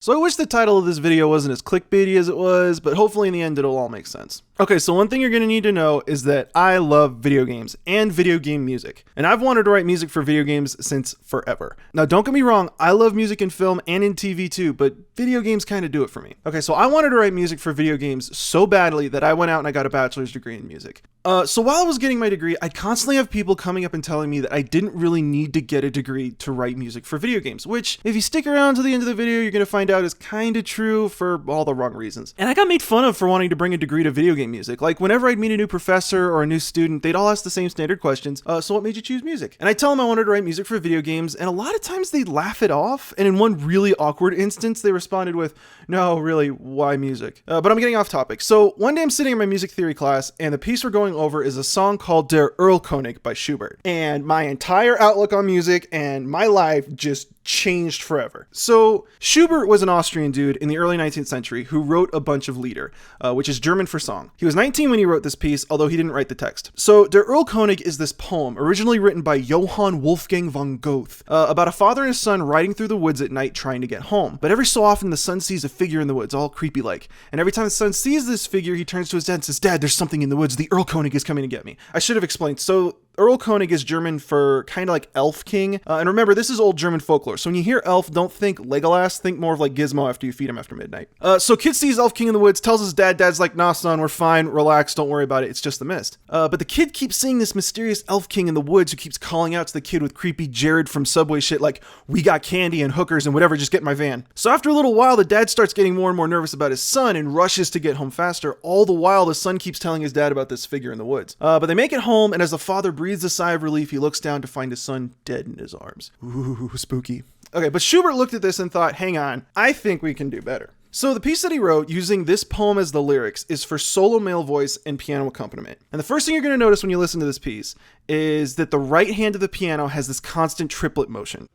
So I wish the title of this video wasn't as clickbaity as it was, but hopefully in the end it'll all make sense. Okay, so one thing you're going to need to know is that I love video games and video game music. And I've wanted to write music for video games since forever. Now don't get me wrong, I love music in film and in TV too, but video games kind of do it for me. Okay, so I wanted to write music for video games so badly that I went out and I got a bachelor's degree in music. So while I was getting my degree, I'd constantly have people coming up and telling me that I didn't really need to get a degree to write music for video games, which if you stick around to the end of the video, you're going to find out is kind of true for all the wrong reasons. And I got made fun of for wanting to bring a degree to video game music. Like whenever I'd meet a new professor or a new student, they'd all ask the same standard questions. So what made you choose music? And I tell them I wanted to write music for video games, and a lot of times they'd laugh it off. And in one really awkward instance, they responded with, "No, really, why music?" But I'm getting off topic. So one day I'm sitting in my music theory class, and the piece we're going over is a song called Der Erlkönig by Schubert. And my entire outlook on music and my life just changed forever. So Schubert was an Austrian dude in the early 19th century who wrote a bunch of Lieder, which is German for song. He was 19 when he wrote this piece, although he didn't write the text. So Der Erlkönig is this poem originally written by Johann Wolfgang von Goethe about a father and his son riding through the woods at night trying to get home. But every so often the son sees a figure in the woods, all creepy like. And every time the son sees this figure, he turns to his dad and says, "Dad, there's something in the woods. The Erlkönig is coming to get me." I should have explained. So Erlkönig is German for kind of like elf king. And remember, this is old German folklore. So when you hear elf, don't think Legolas, think more of like Gizmo after you feed him after midnight. So kid sees elf king in the woods, tells his dad, dad's like, "Nah, son, we're fine, relax, don't worry about it, it's just the mist." But the kid keeps seeing this mysterious elf king in the woods who keeps calling out to the kid with creepy Jared from Subway shit like, "We got candy and hookers and whatever, just get in my van." So after a little while, the dad starts getting more and more nervous about his son and rushes to get home faster. All the while, the son keeps telling his dad about this figure in the woods. But they make it home, and as the father breathes a sigh of relief, he looks down to find his son dead in his arms. Ooh, spooky. Okay, but Schubert looked at this and thought, hang on, I think we can do better. So the piece that he wrote, using this poem as the lyrics, is for solo male voice and piano accompaniment. And the first thing you're going to notice when you listen to this piece is that the right hand of the piano has this constant triplet motion.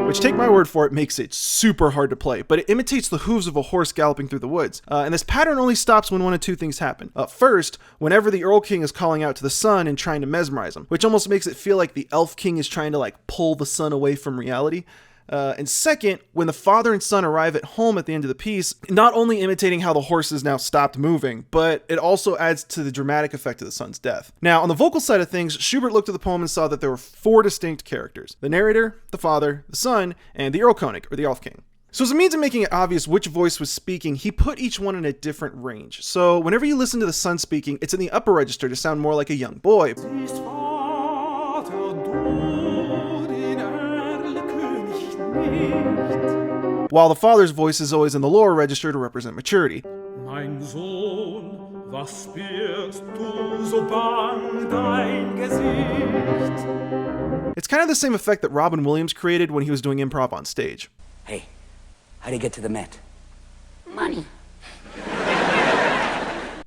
Which, take my word for it, makes it super hard to play, but it imitates the hooves of a horse galloping through the woods. And this pattern only stops when one of two things happen. First, whenever the Earl King is calling out to the sun and trying to mesmerize him, which almost makes it feel like the Elf King is trying to like pull the sun away from reality. And second, when the father and son arrive at home at the end of the piece, not only imitating how the horse has now stopped moving, but it also adds to the dramatic effect of the son's death. Now, on the vocal side of things, Schubert looked at the poem and saw that there were 4 distinct characters: the narrator, the father, the son, and the Erlkönig, or the Elf King. So as a means of making it obvious which voice was speaking, he put each one in a different range. So whenever you listen to the son speaking, it's in the upper register to sound more like a young boy. While the father's voice is always in the lower register to represent maturity. Mein Sohn, was birgst du so bang dein Gesicht? It's kind of the same effect that Robin Williams created when he was doing improv on stage. Hey, how do you get to the Met? Money.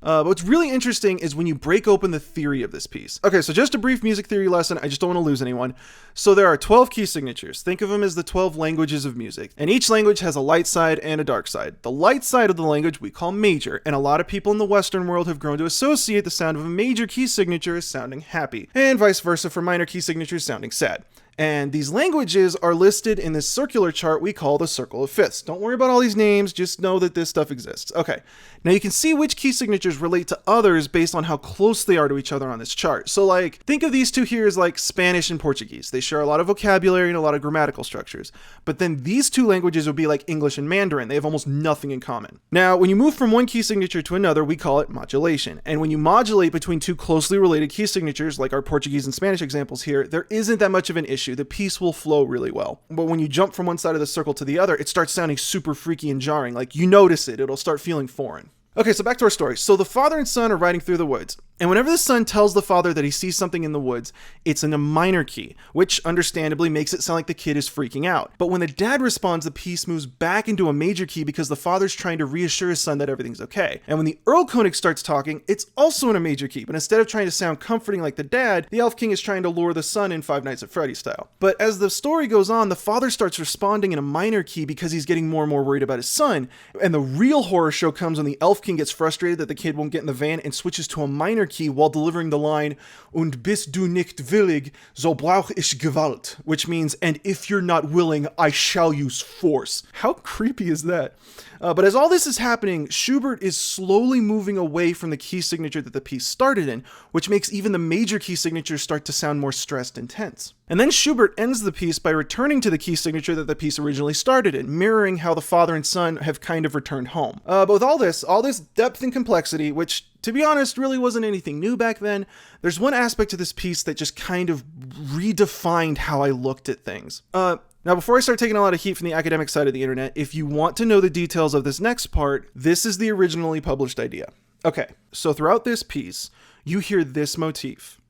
But what's really interesting is when you break open the theory of this piece. Okay, so just a brief music theory lesson. I just don't want to lose anyone. So there are 12 key signatures. Think of them as the 12 languages of music. And each language has a light side and a dark side. The light side of the language we call major, and a lot of people in the Western world have grown to associate the sound of a major key signature as sounding happy, and vice versa for minor key signatures sounding sad. And these languages are listed in this circular chart we call the circle of fifths. Don't worry about all these names, just know that this stuff exists. Okay, now you can see which key signatures relate to others based on how close they are to each other on this chart. So like, think of these two here as like Spanish and Portuguese. They share a lot of vocabulary and a lot of grammatical structures. But then these two languages would be like English and Mandarin. They have almost nothing in common. Now, when you move from one key signature to another, we call it modulation. And when you modulate between two closely related key signatures, like our Portuguese and Spanish examples here, there isn't that much of an issue. The piece will flow really well. But when you jump from one side of the circle to the other, it starts sounding super freaky and jarring. Like you notice it, it'll start feeling foreign. Okay, so back to our story. So the father and son are riding through the woods. And whenever the son tells the father that he sees something in the woods, it's in a minor key, which understandably makes it sound like the kid is freaking out. But when the dad responds, the piece moves back into a major key because the father's trying to reassure his son that everything's okay. And when the Erlkönig starts talking, it's also in a major key, but instead of trying to sound comforting like the dad, the Elf King is trying to lure the son in Five Nights at Freddy's style. But as the story goes on, the father starts responding in a minor key because he's getting more and more worried about his son. And the real horror show comes when the Elf King gets frustrated that the kid won't get in the van and switches to a minor key while delivering the line, "Und bist du nicht willig, so brauch ich Gewalt," which means, "and if you're not willing, I shall use force." How creepy is that? But as all this is happening, Schubert is slowly moving away from the key signature that the piece started in, which makes even the major key signatures start to sound more stressed and tense. And then Schubert ends the piece by returning to the key signature that the piece originally started in, mirroring how the father and son have kind of returned home. But with all this depth and complexity, which, to be honest, really wasn't anything new back then, there's one aspect to this piece that just kind of redefined how I looked at things. Now, before I start taking a lot of heat from the academic side of the internet, if you want to know the details of this next part, this is the originally published idea. Okay, so throughout this piece, you hear this motif.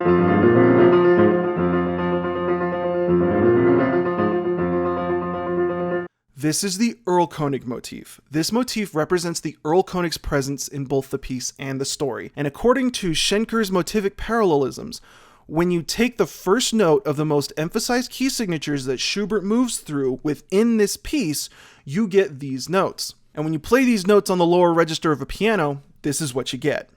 This is the Erlkönig motif. This motif represents the Erlkönig's presence in both the piece and the story. And according to Schenker's motivic parallelisms, when you take the first note of the most emphasized key signatures that Schubert moves through within this piece, you get these notes. And when you play these notes on the lower register of a piano, this is what you get.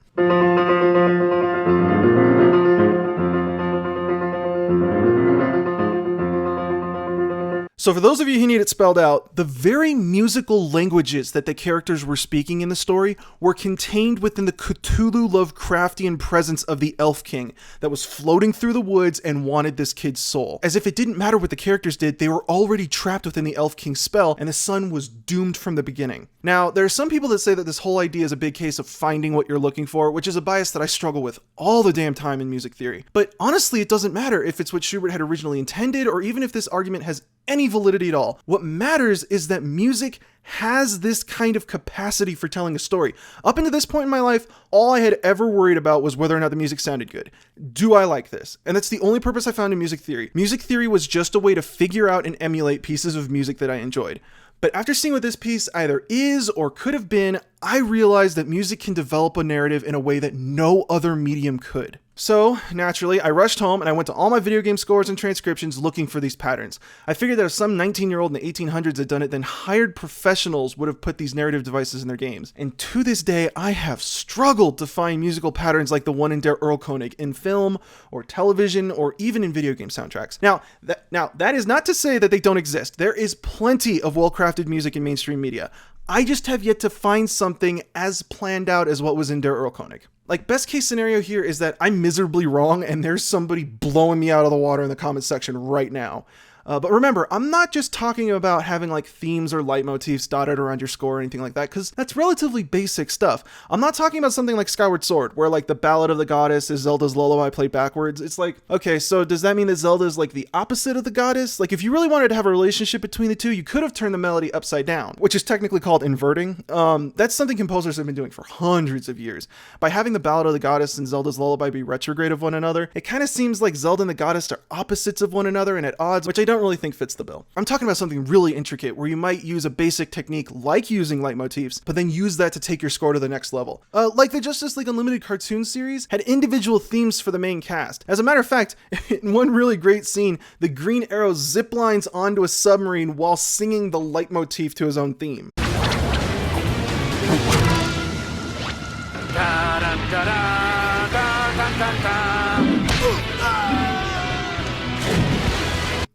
So for those of you who need it spelled out, the very musical languages that the characters were speaking in the story were contained within the Cthulhu Lovecraftian presence of the Elf King that was floating through the woods and wanted this kid's soul. As if it didn't matter what the characters did, they were already trapped within the Elf King's spell, and the son was doomed from the beginning. Now, there are some people that say that this whole idea is a big case of finding what you're looking for, which is a bias that I struggle with all the damn time in music theory. But honestly, it doesn't matter if it's what Schubert had originally intended, or even if this argument has any validity at all. What matters is that music has this kind of capacity for telling a story. Up until this point in my life, all I had ever worried about was whether or not the music sounded good. Do I like this? And that's the only purpose I found in music theory. Music theory was just a way to figure out and emulate pieces of music that I enjoyed. But after seeing what this piece either is or could have been, I realized that music can develop a narrative in a way that no other medium could. So, naturally, I rushed home and I went to all my video game scores and transcriptions looking for these patterns. I figured that if some 19-year-old in the 1800s had done it, then hired professionals would have put these narrative devices in their games. And to this day, I have struggled to find musical patterns like the one in Der Erlkönig in film or television or even in video game soundtracks. Now, that is not to say that they don't exist. There is plenty of well-crafted music in mainstream media. I just have yet to find something as planned out as what was in Der Erlkönig. Like, best case scenario here is that I'm miserably wrong and there's somebody blowing me out of the water in the comments section right now. But remember, I'm not just talking about having like themes or leitmotifs dotted around your score or anything like that, because that's relatively basic stuff. I'm not talking about something like Skyward Sword, where like the Ballad of the Goddess is Zelda's lullaby played backwards. It's like, okay, so does that mean that Zelda is like the opposite of the goddess? Like, if you really wanted to have a relationship between the two, you could have turned the melody upside down, which is technically called inverting. That's something composers have been doing for hundreds of years. By having the Ballad of the Goddess and Zelda's lullaby be retrograde of one another, it kind of seems like Zelda and the Goddess are opposites of one another and at odds, which I don't really think fits the bill. I'm talking about something really intricate where you might use a basic technique like using leitmotifs, but then use that to take your score to the next level. Like the Justice League Unlimited cartoon series had individual themes for the main cast. As a matter of fact, in one really great scene, the Green Arrow ziplines onto a submarine while singing the leitmotif to his own theme.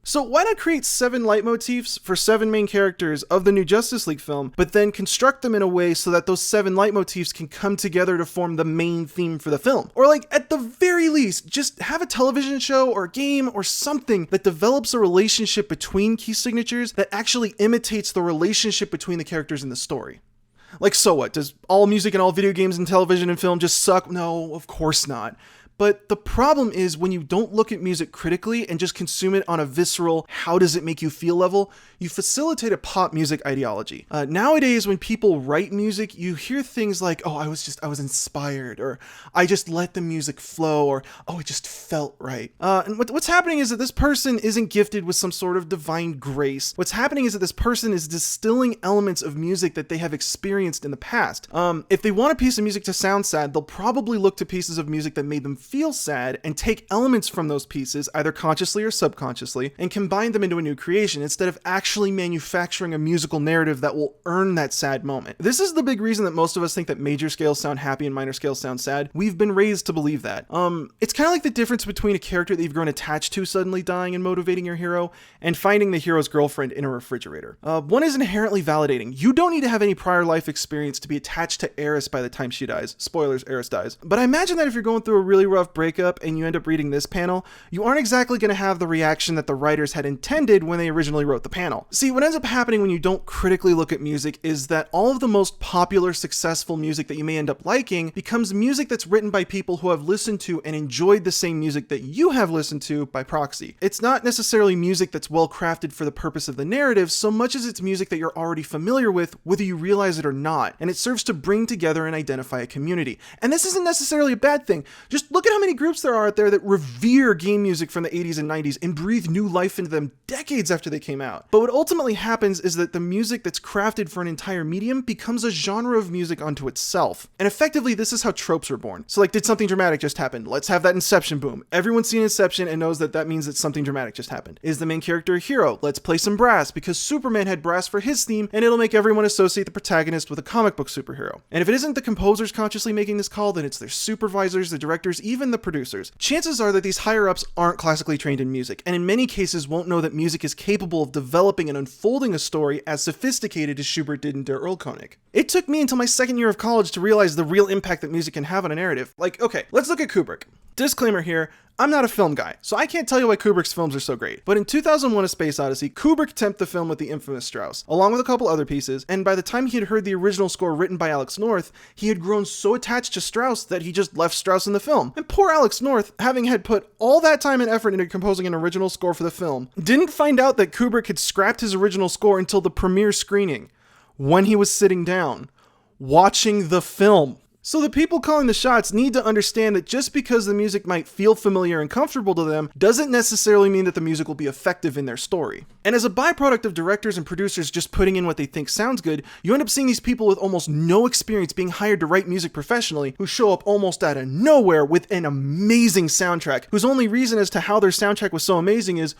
So why not create 7 leitmotifs for 7 main characters of the new Justice League film, but then construct them in a way so that those 7 leitmotifs can come together to form the main theme for the film? Or like, at the very least, just have a television show or a game or something that develops a relationship between key signatures that actually imitates the relationship between the characters in the story. Like, so what? Does all music and all video games and television and film just suck? No, of course not. But the problem is when you don't look at music critically and just consume it on a visceral, how does it make you feel level, you facilitate a pop music ideology. Nowadays, when people write music, you hear things like, oh, I was inspired, or I just let the music flow, or oh, it just felt right. And what's happening is that this person isn't gifted with some sort of divine grace. What's happening is that this person is distilling elements of music that they have experienced in the past. If they want a piece of music to sound sad, they'll probably look to pieces of music that made them feel sad and take elements from those pieces, either consciously or subconsciously, and combine them into a new creation instead of actually manufacturing a musical narrative that will earn that sad moment. This is the big reason that most of us think that major scales sound happy and minor scales sound sad. We've been raised to believe that. It's kind of like the difference between a character that you've grown attached to suddenly dying and motivating your hero, and finding the hero's girlfriend in a refrigerator. One is inherently validating. You don't need to have any prior life experience to be attached to Eris by the time she dies. Spoilers, Eris dies. But I imagine that if you're going through a really rough breakup and you end up reading this panel, you aren't exactly going to have the reaction that the writers had intended when they originally wrote the panel. See, what ends up happening when you don't critically look at music is that all of the most popular, successful music that you may end up liking becomes music that's written by people who have listened to and enjoyed the same music that you have listened to by proxy. It's not necessarily music that's well crafted for the purpose of the narrative so much as it's music that you're already familiar with, whether you realize it or not, and it serves to bring together and identify a community. And this isn't necessarily a bad thing. Just look at how many groups there are out there that revere game music from the 80s and 90s and breathe new life into them decades after they came out. But what ultimately happens is that the music that's crafted for an entire medium becomes a genre of music unto itself. And effectively, this is how tropes are born. So like, did something dramatic just happen? Let's have that Inception boom. Everyone's seen Inception and knows that that means that something dramatic just happened. Is the main character a hero? Let's play some brass because Superman had brass for his theme and it'll make everyone associate the protagonist with a comic book superhero. And if it isn't the composers consciously making this call, then it's their supervisors, the directors, even the producers. Chances are that these higher-ups aren't classically trained in music, and in many cases won't know that music is capable of developing and unfolding a story as sophisticated as Schubert did in Der Erlkönig. It took me until my second year of college to realize the real impact that music can have on a narrative. Like, okay, let's look at Kubrick. Disclaimer here, I'm not a film guy, so I can't tell you why Kubrick's films are so great. But in 2001: A Space Odyssey, Kubrick temped the film with the infamous Strauss, along with a couple other pieces, and by the time he had heard the original score written by Alex North, he had grown so attached to Strauss that he just left Strauss in the film. And poor Alex North, having had put all that time and effort into composing an original score for the film, didn't find out that Kubrick had scrapped his original score until the premiere screening, when he was sitting down, watching the film. So the people calling the shots need to understand that just because the music might feel familiar and comfortable to them doesn't necessarily mean that the music will be effective in their story. And as a byproduct of directors and producers just putting in what they think sounds good, you end up seeing these people with almost no experience being hired to write music professionally who show up almost out of nowhere with an amazing soundtrack, whose only reason as to how their soundtrack was so amazing is,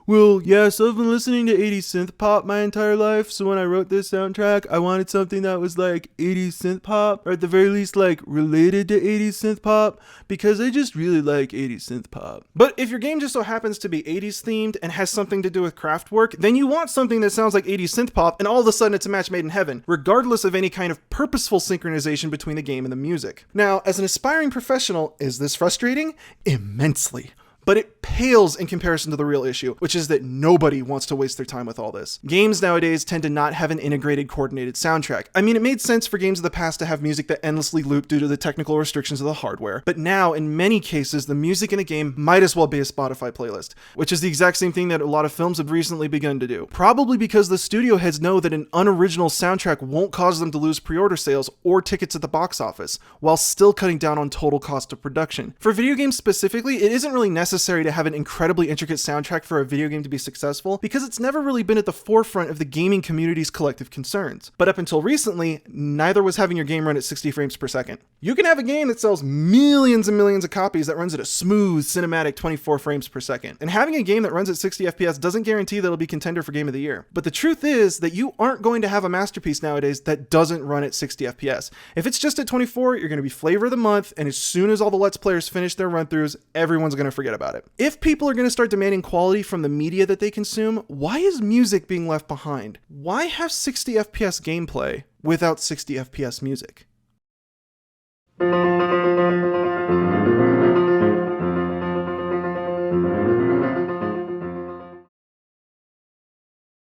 well, yeah, so I've been listening to 80s synth pop my entire life, so when I wrote this soundtrack, I wanted something that was like 80s synth pop, or at the very least like related to 80s synth pop, because I just really like 80s synth pop. But if your game just so happens to be 80s themed and has something to do with craft work, then you want something that sounds like 80s synth pop, and all of a sudden it's a match made in heaven, regardless of any kind of purposeful synchronization between the game and the music. Now, as an aspiring professional, is this frustrating? Immensely. But it pales in comparison to the real issue, which is that nobody wants to waste their time with all this. Games nowadays tend to not have an integrated, coordinated soundtrack. I mean, it made sense for games of the past to have music that endlessly looped due to the technical restrictions of the hardware, but now, in many cases, the music in a game might as well be a Spotify playlist, which is the exact same thing that a lot of films have recently begun to do. Probably because the studio heads know that an unoriginal soundtrack won't cause them to lose pre-order sales or tickets at the box office, while still cutting down on total cost of production. For video games specifically, it isn't really necessary to have an incredibly intricate soundtrack for a video game to be successful because it's never really been at the forefront of the gaming community's collective concerns. But up until recently, neither was having your game run at 60 frames per second. You can have a game that sells millions and millions of copies that runs at a smooth, cinematic 24 frames per second. And having a game that runs at 60 FPS doesn't guarantee that it'll be contender for Game of the Year. But the truth is that you aren't going to have a masterpiece nowadays that doesn't run at 60 FPS. If it's just at 24, you're going to be flavor of the month, and as soon as all the Let's Players finish their run-throughs, everyone's going to forget about it. If people are going to start demanding quality from the media that they consume, why is music being left behind? Why have 60 FPS gameplay without 60 FPS music?